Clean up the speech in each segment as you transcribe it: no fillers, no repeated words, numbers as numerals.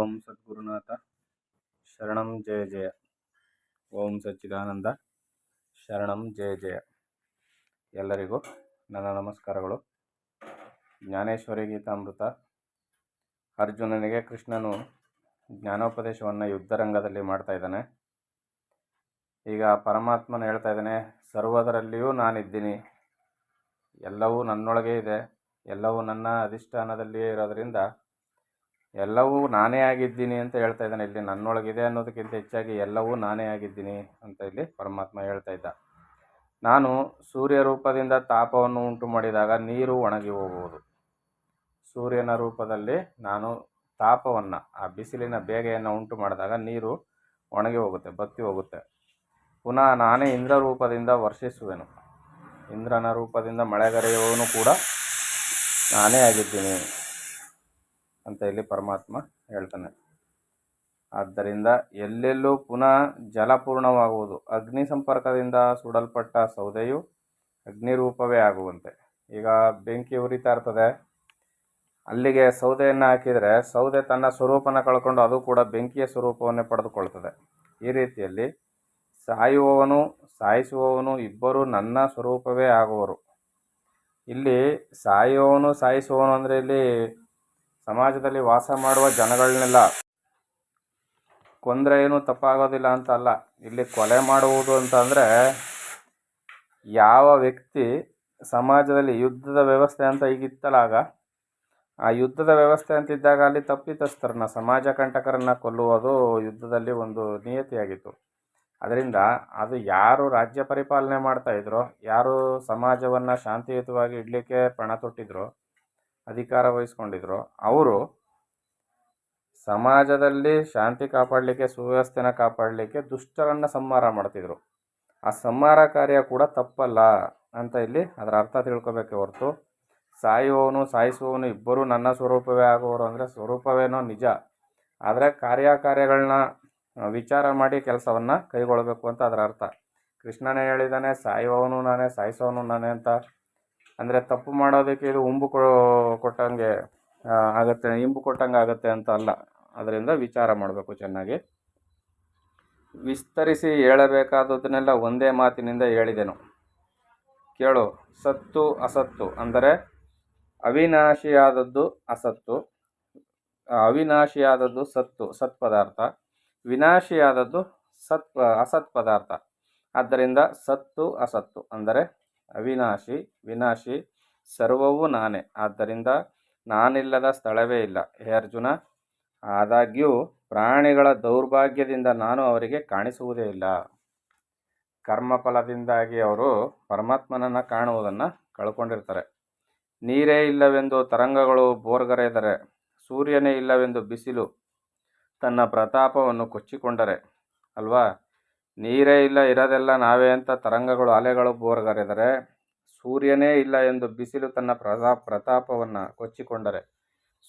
ಓಂ ಸದ್ಗುರುನಾಥ ಶರಣಂ ಜಯ ಜಯ. ಓಂ ಸಚ್ಚಿದಾನಂದ ಶರಣಂ ಜಯ ಜಯ. ಎಲ್ಲರಿಗೂ ನನ್ನ ನಮಸ್ಕಾರಗಳು. ಜ್ಞಾನೇಶ್ವರಿ ಗೀತಾಮೃತ. ಅರ್ಜುನನಿಗೆ ಕೃಷ್ಣನು ಜ್ಞಾನೋಪದೇಶವನ್ನು ಯುದ್ಧರಂಗದಲ್ಲಿ ಮಾಡ್ತಾ ಇದ್ದಾನೆ. ಈಗ ಪರಮಾತ್ಮನ ಹೇಳ್ತಾ ಇದ್ದಾನೆ, ಸರ್ವದರಲ್ಲಿಯೂ ನಾನಿದ್ದೀನಿ, ಎಲ್ಲವೂ ನನ್ನೊಳಗೆ ಇದೆ, ಎಲ್ಲವೂ ನನ್ನ ಅಧಿಷ್ಠಾನದಲ್ಲಿಯೇ ಇರೋದರಿಂದ ಎಲ್ಲವೂ ನಾನೇ ಆಗಿದ್ದೀನಿ ಅಂತ ಹೇಳ್ತಾ ಇದ್ದಾನೆ. ಇಲ್ಲಿ ನನ್ನೊಳಗಿದೆ ಅನ್ನೋದಕ್ಕಿಂತ ಹೆಚ್ಚಾಗಿ ಎಲ್ಲವೂ ನಾನೇ ಆಗಿದ್ದೀನಿ ಅಂತ ಇಲ್ಲಿ ಪರಮಾತ್ಮ ಹೇಳ್ತಾ ಇದ್ದ. ನಾನು ಸೂರ್ಯ ರೂಪದಿಂದ ತಾಪವನ್ನು ಉಂಟು ಮಾಡಿದಾಗ ನೀರು ಒಣಗಿ ಹೋಗುವುದು. ಸೂರ್ಯನ ರೂಪದಲ್ಲಿ ನಾನು ತಾಪವನ್ನು, ಆ ಬಿಸಿಲಿನ ಬೇಗೆಯನ್ನು ಉಂಟು ಮಾಡಿದಾಗ ನೀರು ಒಣಗಿ ಹೋಗುತ್ತೆ, ಬತ್ತಿ ಹೋಗುತ್ತೆ. ಪುನಃ ನಾನೇ ಇಂದ್ರ ರೂಪದಿಂದ ವರ್ಷಿಸುವೆನು. ಇಂದ್ರನ ರೂಪದಿಂದ ಮಳೆಗರೆಯುವವನು ಕೂಡ ನಾನೇ ಆಗಿದ್ದೀನಿ ಅಂತ ಇಲ್ಲಿ ಪರಮಾತ್ಮ ಹೇಳ್ತಾನೆ. ಆದ್ದರಿಂದ ಎಲ್ಲೆಲ್ಲೂ ಪುನಃ ಜಲಪೂರ್ಣವಾಗುವುದು. ಅಗ್ನಿ ಸಂಪರ್ಕದಿಂದ ಸುಡಲ್ಪಟ್ಟ ಸೌದೆಯು ಅಗ್ನಿರೂಪವೇ ಆಗುವಂತೆ. ಈಗ ಬೆಂಕಿ ಉರಿತಾ ಇರ್ತದೆ, ಅಲ್ಲಿಗೆ ಸೌದೆಯನ್ನು ಹಾಕಿದರೆ ಸೌದೆ ತನ್ನ ಸ್ವರೂಪನ ಕಳ್ಕೊಂಡು ಅದು ಕೂಡ ಬೆಂಕಿಯ ಸ್ವರೂಪವನ್ನೇ ಪಡೆದುಕೊಳ್ತದೆ. ಈ ರೀತಿಯಲ್ಲಿ ಸಾಯುವವನು ಸಾಯಿಸುವವನು ಇಬ್ಬರು ನನ್ನ ಸ್ವರೂಪವೇ ಆಗುವರು. ಇಲ್ಲಿ ಸಾಯುವವನು ಸಾಯಿಸುವವನು ಅಂದರೆ ಇಲ್ಲಿ ಸಮಾಜದಲ್ಲಿ ವಾಸ ಮಾಡುವ ಜನಗಳನ್ನೆಲ್ಲ ಕೊಂದರೆ ಏನೂ ತಪ್ಪಾಗೋದಿಲ್ಲ ಅಂತ ಅಲ್ಲ. ಇಲ್ಲಿ ಕೊಲೆ ಮಾಡುವುದು ಅಂತ ಅಂದರೆ ಯಾವ ವ್ಯಕ್ತಿ ಸಮಾಜದಲ್ಲಿ ಯುದ್ಧದ ವ್ಯವಸ್ಥೆ ಅಂತ ಈಗಿತ್ತಲ್ಲ, ಆಗ ಆ ಯುದ್ಧದ ವ್ಯವಸ್ಥೆ ಅಂತಿದ್ದಾಗ ಅಲ್ಲಿ ತಪ್ಪಿತಸ್ಥರನ್ನ, ಸಮಾಜ ಕಂಟಕರನ್ನು ಕೊಲ್ಲುವುದು ಯುದ್ಧದಲ್ಲಿ ಒಂದು ನಿಯತಿಯಾಗಿತ್ತು. ಅದರಿಂದ ಅದು ಯಾರು ರಾಜ್ಯ ಪರಿಪಾಲನೆ ಮಾಡ್ತಾಯಿದ್ರೋ, ಯಾರು ಸಮಾಜವನ್ನು ಶಾಂತಿಯುತವಾಗಿ ಇಡಲಿಕ್ಕೆ ಪಣ ತೊಟ್ಟಿದ್ರೋ, ಅಧಿಕಾರ ವಹಿಸ್ಕೊಂಡಿದ್ರು, ಅವರು ಸಮಾಜದಲ್ಲಿ ಶಾಂತಿ ಕಾಪಾಡಲಿಕ್ಕೆ, ಸುವ್ಯವಸ್ಥೆನ ಕಾಪಾಡಲಿಕ್ಕೆ ದುಷ್ಟರನ್ನು ಸಂಹಾರ ಮಾಡ್ತಿದ್ರು. ಆ ಸಂಹಾರ ಕಾರ್ಯ ಕೂಡ ತಪ್ಪಲ್ಲ ಅಂತ ಇಲ್ಲಿ ಅದರ ಅರ್ಥ ತಿಳ್ಕೊಬೇಕೆ ಹೊರತು ಸಾಯುವವನು ಸಾಯಿಸುವವನು ಇಬ್ಬರು ನನ್ನ ಸ್ವರೂಪವೇ ಆಗುವರು ಅಂದರೆ ಸ್ವರೂಪವೇನೋ ನಿಜ, ಆದರೆ ಕಾರ್ಯಗಳನ್ನ ವಿಚಾರ ಮಾಡಿ ಕೆಲಸವನ್ನು ಕೈಗೊಳ್ಳಬೇಕು ಅಂತ ಅದರ ಅರ್ಥ. ಕೃಷ್ಣನೇ ಹೇಳಿದ್ದಾನೆ, ಸಾಯುವವನು ನಾನೇ ಸಾಯಿಸೋವನು ನಾನೇ ಅಂತ. ಅಂದರೆ ತಪ್ಪು ಮಾಡೋದಕ್ಕೆ ಇದು ಕೊಟ್ಟಂಗೆ ಆಗುತ್ತೆ, ಇಂಬು ಕೊಟ್ಟಂಗೆ ಆಗುತ್ತೆ ಅಂತ ಅಲ್ಲ. ಅದರಿಂದ ವಿಚಾರ ಮಾಡಬೇಕು ಚೆನ್ನಾಗಿ. ವಿಸ್ತರಿಸಿ ಹೇಳಬೇಕಾದದನ್ನೆಲ್ಲ ಒಂದೇ ಮಾತಿನಿಂದ ಹೇಳಿದೆನು ಕೇಳು. ಸತ್ತು ಅಸತ್ತು ಅಂದರೆ ಅವಿನಾಶಿಯಾದದ್ದು ಅಸತ್ತು, ಅವಿನಾಶಿಯಾದದ್ದು ಸತ್ತು ಸತ್ ಪದಾರ್ಥ, ವಿನಾಶಿಯಾದದ್ದು ಅಸತ್ ಪದಾರ್ಥ. ಆದ್ದರಿಂದ ಸತ್ತು ಅಸತ್ತು ಅಂದರೆ ಅವಿನಾಶಿ ವಿನಾಶಿ ಸರ್ವವೂ ನಾನೇ. ಆದ್ದರಿಂದ ನಾನಿಲ್ಲದ ಸ್ಥಳವೇ ಇಲ್ಲ. ಹೇ ಅರ್ಜುನ, ಆದಾಗ್ಯೂ ಪ್ರಾಣಿಗಳ ದೌರ್ಭಾಗ್ಯದಿಂದ ನಾನು ಅವರಿಗೆ ಕಾಣಿಸುವುದೇ ಇಲ್ಲ. ಕರ್ಮಫಲದಿಂದಾಗಿ ಅವರು ಪರಮಾತ್ಮನನ್ನು ಕಾಣುವುದನ್ನು ಕಳ್ಕೊಂಡಿರ್ತಾರೆ. ನೀರೇ ಇಲ್ಲವೆಂದು ತರಂಗಗಳು ಬೋರ್ಗರೆದರೆ, ಸೂರ್ಯನೇ ಇಲ್ಲವೆಂದು ಬಿಸಿಲು ತನ್ನ ಪ್ರತಾಪವನ್ನು ಕೊಚ್ಚಿಕೊಂಡರೆ ಅಲ್ವಾ. ನೀರೇ ಇಲ್ಲ, ಇರೋದೆಲ್ಲ ನಾವೇ ಅಂತ ತರಂಗಗಳು ಅಲೆಗಳು ಬೋರ್ಗರೆದರೆ, ಸೂರ್ಯನೇ ಇಲ್ಲ ಎಂದು ಬಿಸಿಲು ತನ್ನ ಪ್ರತಾಪವನ್ನು ಕೊಚ್ಚಿಕೊಂಡರೆ,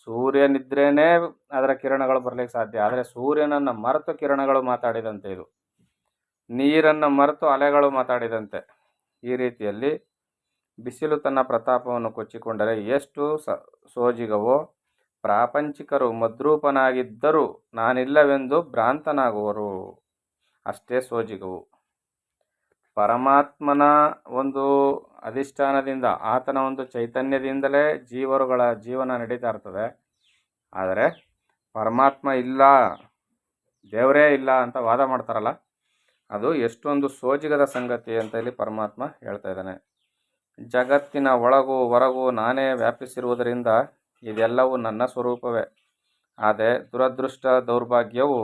ಸೂರ್ಯನಿದ್ರೇ ಅದರ ಕಿರಣಗಳು ಬರಲಿಕ್ಕೆ ಸಾಧ್ಯ. ಆದರೆ ಸೂರ್ಯನನ್ನು ಮರೆತು ಕಿರಣಗಳು ಮಾತಾಡಿದಂತೆ, ಇದು ನೀರನ್ನು ಮರೆತು ಅಲೆಗಳು ಮಾತಾಡಿದಂತೆ. ಈ ರೀತಿಯಲ್ಲಿ ಬಿಸಿಲು ತನ್ನ ಪ್ರತಾಪವನ್ನು ಕೊಚ್ಚಿಕೊಂಡರೆ ಎಷ್ಟು ಸೋಜಿಗವೋ, ಪ್ರಾಪಂಚಿಕರು ಮದ್ರೂಪನಾಗಿದ್ದರೂ ನಾನಿಲ್ಲವೆಂದು ಭ್ರಾಂತನಾಗುವರು, ಅಷ್ಟೇ ಸೋಜಿಗವು. ಪರಮಾತ್ಮನ ಒಂದು ಅಧಿಷ್ಠಾನದಿಂದ, ಆತನ ಒಂದು ಚೈತನ್ಯದಿಂದಲೇ ಜೀವರುಗಳ ಜೀವನ ನಡೀತಾ ಇರ್ತದೆ. ಆದರೆ ಪರಮಾತ್ಮ ಇಲ್ಲ, ದೇವರೇ ಇಲ್ಲ ಅಂತ ವಾದ ಮಾಡ್ತಾರಲ್ಲ, ಅದು ಎಷ್ಟೊಂದು ಸೋಜಿಗದ ಸಂಗತಿ ಅಂತ ಇಲ್ಲಿ ಪರಮಾತ್ಮ ಹೇಳ್ತಾ ಇದ್ದಾನೆ. ಜಗತ್ತಿನ ಒಳಗೂ ಹೊರಗೂ ನಾನೇ ವ್ಯಾಪಿಸಿರುವುದರಿಂದ ಇದೆಲ್ಲವೂ ನನ್ನ ಸ್ವರೂಪವೇ. ಆದರೆ ದುರದೃಷ್ಟ ದೌರ್ಭಾಗ್ಯವು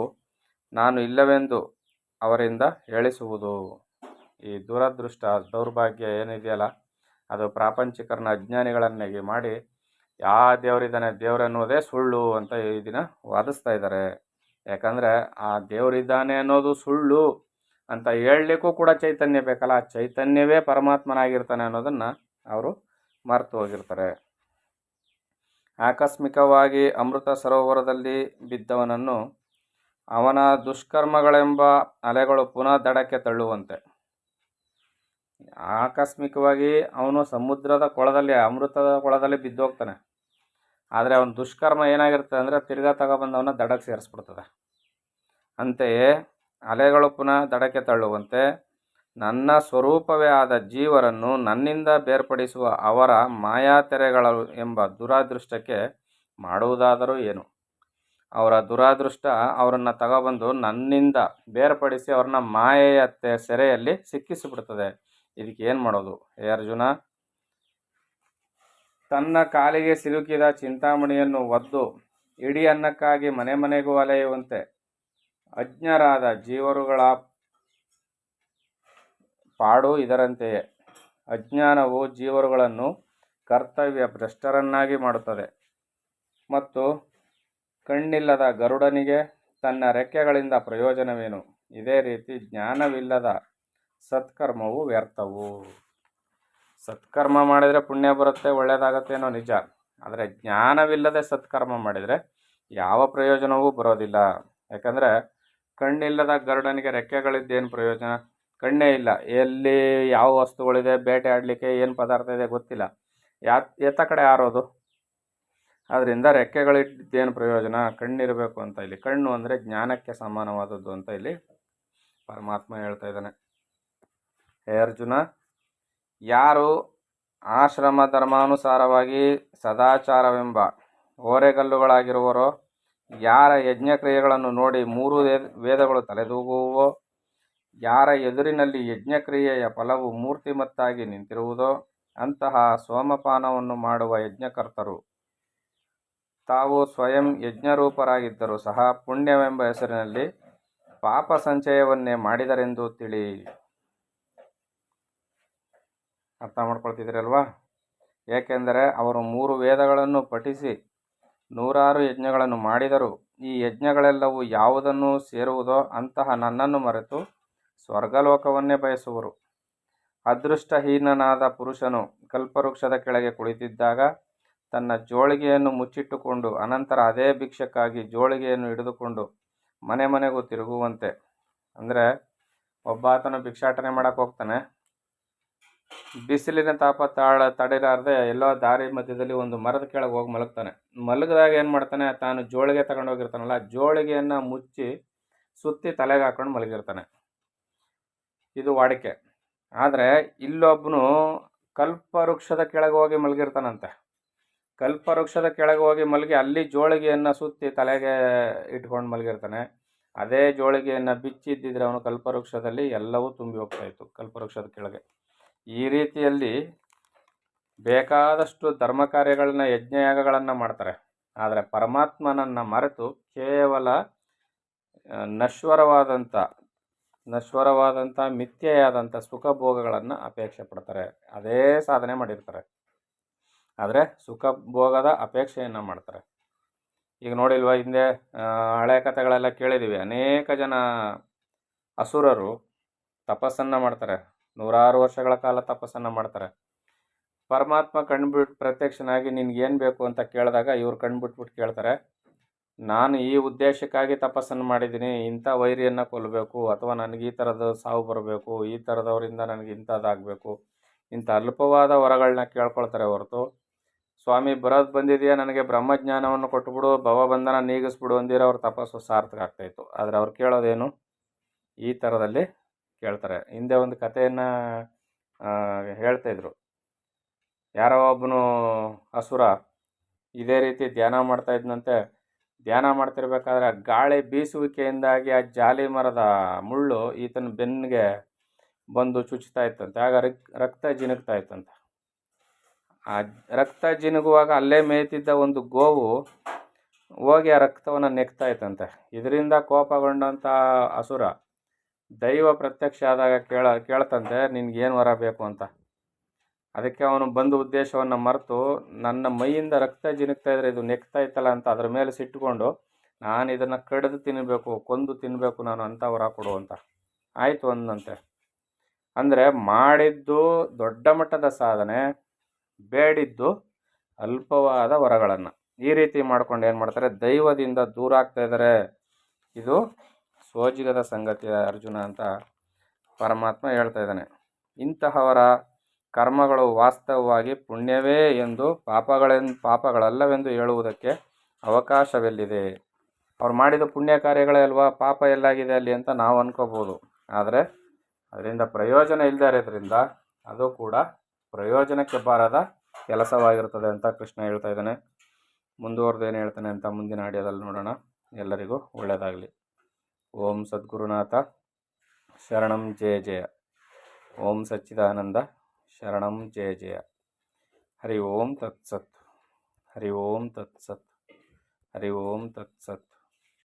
ನಾನು ಇಲ್ಲವೆಂದು ಅವರಿಂದ ಹೇಳಿಸುವುದು. ಈ ದುರದೃಷ್ಟ ದೌರ್ಭಾಗ್ಯ ಏನಿದೆಯಲ್ಲ, ಅದು ಪ್ರಾಪಂಚಿಕರನ್ನ, ಅಜ್ಞಾನಿಗಳನ್ನಾಗಿ ಮಾಡಿ ಯಾವ ದೇವರಿದ್ದಾನೆ, ದೇವರನ್ನುವುದೇ ಸುಳ್ಳು ಅಂತ ಈ ದಿನ ವಾದಿಸ್ತಾ ಇದ್ದಾರೆ. ಯಾಕಂದರೆ ಆ ದೇವರಿದ್ದಾನೆ ಅನ್ನೋದು ಸುಳ್ಳು ಅಂತ ಹೇಳಲಿಕ್ಕೂ ಕೂಡ ಚೈತನ್ಯ ಬೇಕಲ್ಲ. ಆ ಚೈತನ್ಯವೇ ಪರಮಾತ್ಮನಾಗಿರ್ತಾನೆ ಅನ್ನೋದನ್ನು ಅವರು ಮರೆತು ಹೋಗಿರ್ತಾರೆ. ಆಕಸ್ಮಿಕವಾಗಿ ಅಮೃತ ಸರೋವರದಲ್ಲಿ ಬಿದ್ದವನನ್ನು ಅವನ ದುಷ್ಕರ್ಮಗಳೆಂಬ ಅಲೆಗಳು ಪುನಃ ದಡಕ್ಕೆ ತಳ್ಳುವಂತೆ, ಆಕಸ್ಮಿಕವಾಗಿ ಅವನು ಸಮುದ್ರದ ಕೊಳದಲ್ಲಿ, ಅಮೃತದ ಕೊಳದಲ್ಲಿ ಬಿದ್ದೋಗ್ತಾನೆ. ಆದರೆ ಅವನ ದುಷ್ಕರ್ಮ ಏನಾಗಿರ್ತದೆ ಅಂದರೆ ತಿರ್ಗಾ ತಗೊಬಂದವನ್ನ ದಡಕ್ಕೆ ಸೇರಿಸ್ಬಿಡ್ತದೆ. ಅಂತೆಯೇ ಅಲೆಗಳು ಪುನಃ ದಡಕ್ಕೆ ತಳ್ಳುವಂತೆ ನನ್ನ ಸ್ವರೂಪವೇ ಆದ ಜೀವರನ್ನು ನನ್ನಿಂದ ಬೇರ್ಪಡಿಸುವ ಅವರ ಮಾಯಾತೆರೆಗಳು ಎಂಬ ದುರಾದೃಷ್ಟಕ್ಕೆ ಮಾಡುವುದಾದರೂ ಏನು? ಅವರ ದುರಾದೃಷ್ಟ ಅವರನ್ನು ತಗೊಬಂದು ನನ್ನಿಂದ ಬೇರ್ಪಡಿಸಿ ಅವ್ರನ್ನ ಮಾಯೆಯ ಸೆರೆಯಲ್ಲಿ ಸಿಕ್ಕಿಸಿಬಿಡ್ತದೆ. ಇದಕ್ಕೆ ಏನು ಮಾಡೋದು? ಹೇ ಅರ್ಜುನ, ತನ್ನ ಕಾಲಿಗೆ ಸಿಲುಕಿದ ಚಿಂತಾಮಣಿಯನ್ನು ಒದ್ದು ಇಡೀ ಅನ್ನಕ್ಕಾಗಿ ಮನೆ ಮನೆಗೂ ಅಲೆಯುವಂತೆ ಅಜ್ಞರಾದ ಜೀವರುಗಳ ಪಾಡು ಇದರಂತೆಯೇ. ಅಜ್ಞಾನವು ಜೀವರುಗಳನ್ನು ಕರ್ತವ್ಯ ಭ್ರಷ್ಟರನ್ನಾಗಿ ಮಾಡುತ್ತದೆ ಮತ್ತು ಕಣ್ಣಿಲ್ಲದ ಗರುಡನಿಗೆ ತನ್ನ ರೆಕ್ಕೆಗಳಿಂದ ಪ್ರಯೋಜನವೇನು? ಇದೇ ರೀತಿ ಜ್ಞಾನವಿಲ್ಲದ ಸತ್ಕರ್ಮವು ವ್ಯರ್ಥವು. ಸತ್ಕರ್ಮ ಮಾಡಿದರೆ ಪುಣ್ಯ ಬರುತ್ತೆ, ಒಳ್ಳೆಯದಾಗತ್ತೇನೋ ನಿಜ. ಆದರೆ ಜ್ಞಾನವಿಲ್ಲದೆ ಸತ್ಕರ್ಮ ಮಾಡಿದರೆ ಯಾವ ಪ್ರಯೋಜನವೂ ಬರೋದಿಲ್ಲ. ಯಾಕಂದರೆ ಕಣ್ಣಿಲ್ಲದ ಗರುಡನಿಗೆ ರೆಕ್ಕೆಗಳಿದ್ದೇನು ಪ್ರಯೋಜನ? ಕಣ್ಣೇ ಇಲ್ಲ, ಎಲ್ಲಿ ಯಾವ ವಸ್ತುಗಳಿದೆ, ಬೇಟೆ ಆಡಲಿಕ್ಕೆ ಏನು ಪದಾರ್ಥ ಇದೆ ಗೊತ್ತಿಲ್ಲ, ಎತ್ತ ಕಡೆ ಹಾರೋದು? ಅದರಿಂದ ರೆಕ್ಕೆಗಳಿದ್ದೇನು ಪ್ರಯೋಜನ? ಕಣ್ಣಿರಬೇಕು ಅಂತ ಇಲ್ಲಿ. ಕಣ್ಣು ಅಂದರೆ ಜ್ಞಾನಕ್ಕೆ ಸಮಾನವಾದದ್ದು ಅಂತ ಇಲ್ಲಿ ಪರಮಾತ್ಮ ಹೇಳ್ತಾ ಇದ್ದಾನೆ. ಹೇ ಅರ್ಜುನ, ಯಾರು ಆಶ್ರಮ ಧರ್ಮಾನುಸಾರವಾಗಿ ಸದಾಚಾರವೆಂಬ ಓರೆಗಲ್ಲುಗಳಾಗಿರುವರೋ, ಯಾರ ಯಜ್ಞಕ್ರಿಯೆಗಳನ್ನು ನೋಡಿ 3 ವೇದಗಳು ತಲೆದೂಗುವೋ, ಯಾರ ಎದುರಿನಲ್ಲಿ ಯಜ್ಞಕ್ರಿಯೆಯ ಫಲವು ಮೂರ್ತಿಮತ್ತಾಗಿ ನಿಂತಿರುವುದೋ, ಅಂತಹ ಸೋಮಪಾನವನ್ನು ಮಾಡುವ ಯಜ್ಞಕರ್ತರು ತಾವು ಸ್ವಯಂ ಯಜ್ಞರೂಪರಾಗಿದ್ದರೂ ಸಹ ಪುಣ್ಯವೆಂಬ ಹೆಸರಿನಲ್ಲಿ ಪಾಪ ಸಂಚಯವನ್ನೇ ಮಾಡಿದರೆಂದು ತಿಳಿ. ಅರ್ಥ ಮಾಡ್ಕೊಳ್ತಿದ್ದೀರಲ್ವಾ? ಏಕೆಂದರೆ ಅವರು 3 ವೇದಗಳನ್ನು ಪಠಿಸಿ 100 ಯಜ್ಞಗಳನ್ನು ಮಾಡಿದರು. ಈ ಯಜ್ಞಗಳೆಲ್ಲವೂ ಯಾವುದನ್ನು ಸೇರುವುದೋ ಅಂತಹ ನನ್ನನ್ನು ಮರೆತು ಸ್ವರ್ಗಲೋಕವನ್ನೇ ಬಯಸುವರು. ಅದೃಷ್ಟಹೀನನಾದ ಪುರುಷನು ಕಲ್ಪವೃಕ್ಷದ ಕೆಳಗೆ ಕುಳಿತಿದ್ದಾಗ ತನ್ನ ಜೋಳಿಗೆಯನ್ನು ಮುಚ್ಚಿಟ್ಟುಕೊಂಡು ಅನಂತರ ಅದೇ ಭಿಕ್ಷಕ್ಕಾಗಿ ಜೋಳಿಗೆಯನ್ನು ಹಿಡಿದುಕೊಂಡು ಮನೆ ಮನೆಗೂ ತಿರುಗುವಂತೆ. ಅಂದರೆ ಒಬ್ಬಾತನು ಭಿಕ್ಷಾಟನೆ ಮಾಡೋಕ್ಕೆ ಹೋಗ್ತಾನೆ, ಬಿಸಿಲಿನ ತಾಪ ತಡೆಲಾರದೆ ಎಲ್ಲೋ ದಾರಿ ಮಧ್ಯದಲ್ಲಿ ಒಂದು ಮರದ ಕೆಳಗೆ ಹೋಗಿ ಮಲಗ್ತಾನೆ. ಮಲಗಿದಾಗ ಏನು ಮಾಡ್ತಾನೆ, ತಾನು ಜೋಳಿಗೆ ತಗೊಂಡೋಗಿರ್ತಾನಲ್ಲ, ಜೋಳಿಗೆಯನ್ನು ಮುಚ್ಚಿ ಸುತ್ತಿ ತಲೆಗೆ ಹಾಕೊಂಡು ಮಲಗಿರ್ತಾನೆ. ಇದು ವಾಡಿಕೆ. ಆದರೆ ಇಲ್ಲೊಬ್ಬನು ಕಲ್ಪವೃಕ್ಷದ ಕೆಳಗೆ ಹೋಗಿ ಮಲಗಿರ್ತಾನಂತೆ. ಕಲ್ಪವೃಕ್ಷದ ಕೆಳಗೆ ಹೋಗಿ ಮಲಗಿ ಅಲ್ಲಿ ಜೋಳಿಗೆಯನ್ನು ಸುತ್ತಿ ತಲೆಗೆ ಇಟ್ಕೊಂಡು ಮಲಗಿರ್ತಾನೆ. ಅದೇ ಜೋಳಿಗೆಯನ್ನು ಬಿಚ್ಚಿದ್ದಿದ್ರೆ ಅವನು ಕಲ್ಪವೃಕ್ಷದಲ್ಲಿ ಎಲ್ಲವೂ ತುಂಬಿ ಹೋಗ್ತಾಯಿತ್ತು ಕಲ್ಪವೃಕ್ಷದ ಕೆಳಗೆ. ಈ ರೀತಿಯಲ್ಲಿ ಬೇಕಾದಷ್ಟು ಧರ್ಮ ಕಾರ್ಯಗಳನ್ನ, ಯಜ್ಞಯಾಗಗಳನ್ನು ಮಾಡ್ತಾರೆ. ಆದರೆ ಪರಮಾತ್ಮನನ್ನು ಮರೆತು ಕೇವಲ ನಶ್ವರವಾದಂಥ ಮಿಥ್ಯೆಯಾದಂಥ ಸುಖ ಭೋಗಗಳನ್ನು ಅಪೇಕ್ಷೆ ಪಡ್ತಾರೆ. ಅದೇ ಸಾಧನೆ ಮಾಡಿರ್ತಾರೆ, ಆದರೆ ಸುಖ ಭೋಗದ ಅಪೇಕ್ಷೆಯನ್ನು ಮಾಡ್ತಾರೆ. ಈಗ ನೋಡಿಲ್ವಾ, ಹಿಂದೆ ಹಳೆ ಕಥೆಗಳೆಲ್ಲ ಕೇಳಿದ್ದೀವಿ. ಅನೇಕ ಜನ ಅಸುರರು ತಪಸ್ಸನ್ನು ಮಾಡ್ತಾರೆ, 100 ವರ್ಷಗಳ ಕಾಲ ತಪಸ್ಸನ್ನು ಮಾಡ್ತಾರೆ. ಪರಮಾತ್ಮ ಕಣ್ಬಿಟ್ಟು ಪ್ರತ್ಯಕ್ಷನಾಗಿ ನಿನ್ಗೇನು ಬೇಕು ಅಂತ ಕೇಳಿದಾಗ ಇವ್ರು ಕಣ್ಬಿಟ್ಬಿಟ್ಟು ಕೇಳ್ತಾರೆ, ನಾನು ಈ ಉದ್ದೇಶಕ್ಕಾಗಿ ತಪಸ್ಸನ್ನು ಮಾಡಿದ್ದೀನಿ, ಇಂಥ ವೈರಿಯನ್ನು ಕೊಲ್ಲಬೇಕು, ಅಥವಾ ನನಗೆ ಈ ಥರದ ಸಾವು ಬರಬೇಕು, ಈ ಥರದವರಿಂದ ನನಗೆ ಇಂಥದ್ದಾಗಬೇಕು, ಇಂಥ ಅಲ್ಪವಾದ ವರಗಳನ್ನ ಕೇಳ್ಕೊಳ್ತಾರೆ ಹೊರತು ಸ್ವಾಮಿ ಬರೋದು ಬಂದಿದೆಯಾ, ನನಗೆ ಬ್ರಹ್ಮಜ್ಞಾನವನ್ನು ಕೊಟ್ಟುಬಿಡು, ಭವಬಂಧನ ನೀಗಿಸ್ಬಿಡು ಅಂದಿರೋ ಅವ್ರ ತಪಸ್ಸು ಸಾರ್ಥಕ ಆಗ್ತಾಯಿತ್ತು. ಆದರೆ ಅವ್ರು ಕೇಳೋದೇನು? ಈ ಥರದಲ್ಲಿ ಕೇಳ್ತಾರೆ. ಹಿಂದೆ ಒಂದು ಕಥೆಯನ್ನು ಹೇಳ್ತಾಯಿದ್ರು. ಯಾರೋ ಒಬ್ಬನು ಅಸುರ ಇದೇ ರೀತಿ ಧ್ಯಾನ ಮಾಡ್ತಾ ಇದ್ನಂತೆ. ಧ್ಯಾನ ಮಾಡ್ತಿರ್ಬೇಕಾದ್ರೆ ಗಾಳಿ ಬೀಸುವಿಕೆಯಿಂದಾಗಿ ಆ ಜಾಲಿ ಮರದ ಮುಳ್ಳು ಈತನ ಬೆನ್ನಿಗೆ ಬಂದು ಚುಚ್ತಾ ಇತ್ತಂತೆ. ಆಗ ರಕ್ತ ಜಿನುಗ್ತಾ ಇತ್ತಂತೆ. ಆ ರಕ್ತ ಜಿನುಗುವಾಗ ಅಲ್ಲೇ ಮೇಯ್ತಿದ್ದ ಒಂದು ಗೋವು ಹೋಗಿ ಆ ರಕ್ತವನ್ನು ನೆಕ್ತಾ ಇತ್ತಂತೆ. ಇದರಿಂದ ಕೋಪಗೊಂಡಂಥ ಅಸುರ ದೈವ ಪ್ರತ್ಯಕ್ಷ ಆದಾಗ ಕೇಳ್ತಂತೆ, ನಿನ್ಗೇನು ವರ ಬೇಕು ಅಂತ. ಅದಕ್ಕೆ ಅವನು ಬಂದು ಉದ್ದೇಶವನ್ನು ಮರೆತು, ನನ್ನ ಮೈಯಿಂದ ರಕ್ತ ಜಿನುಗ್ತಾ ಇದ್ರೆ ಇದು ನೆಕ್ತಾ ಇತ್ತಲ್ಲ ಅಂತ ಅದ್ರ ಮೇಲೆ ಸಿಟ್ಟುಕೊಂಡು, ನಾನು ಇದನ್ನು ಕಡಿದು ತಿನ್ನಬೇಕು, ಕೊಂದು ತಿನ್ನಬೇಕು ನಾನು ಅಂತ ವರ ಕೊಡು ಅಂತ. ಆಯಿತು ಅಂದಂತೆ. ಅಂದರೆ ಮಾಡಿದ್ದು ದೊಡ್ಡ ಮಟ್ಟದ ಸಾಧನೆ, ಬೇಡಿದ್ದು ಅಲ್ಪವಾದ ವರಗಳನ್ನು. ಈ ರೀತಿ ಮಾಡ್ಕೊಂಡು ಏನು ಮಾಡ್ತಾರೆ, ದೈವದಿಂದ ದೂರ ಆಗ್ತಾ ಇದ್ದಾರೆ. ಇದು ಸೋಜಿಗದ ಸಂಗತಿ ಅರ್ಜುನ ಅಂತ ಪರಮಾತ್ಮ ಹೇಳ್ತಾ ಇದ್ದಾನೆ. ಇಂತಹವರ ಕರ್ಮಗಳು ವಾಸ್ತವವಾಗಿ ಪುಣ್ಯವೇ ಎಂದು ಪಾಪಗಳಲ್ಲವೆಂದು ಹೇಳುವುದಕ್ಕೆ ಅವಕಾಶವೆಲ್ಲಿದೆ? ಅವ್ರು ಮಾಡಿದ ಪುಣ್ಯ ಕಾರ್ಯಗಳೇ ಅಲ್ವಾ, ಪಾಪ ಎಲ್ಲಾಗಿದೆ ಅಲ್ಲಿ ಅಂತ ನಾವು ಅನ್ಕೋಬೋದು. ಆದರೆ ಅದರಿಂದ ಪ್ರಯೋಜನ ಇಲ್ಲದೆ ಇರೋದ್ರಿಂದ ಅದು ಕೂಡ ಪ್ರಯೋಜನಕ್ಕೆ ಬಾರದ ಕೆಲಸವಾಗಿರ್ತದೆ ಅಂತ ಕೃಷ್ಣ ಹೇಳ್ತಾ ಇದ್ದಾನೆ. ಮುಂದುವರೆದು ಏನು ಹೇಳ್ತಾನೆ ಅಂತ ಮುಂದಿನ ಆಡಿಯೋದಲ್ಲಿ ನೋಡೋಣ. ಎಲ್ಲರಿಗೂ ಒಳ್ಳೆಯದಾಗಲಿ. ಓಂ ಸದ್ಗುರುನಾಥ ಶರಣಂ ಜಯ ಜಯ. ಓಂ ಸಚ್ಚಿದಾನಂದ ಶರಣಂ ಜಯ ಜಯ. ಹರಿ ಓಂ ತತ್ಸತ್. ಹರಿ ಓಂ ತತ್ಸತ್. ಹರಿ ಓಂ ತತ್ಸತ್.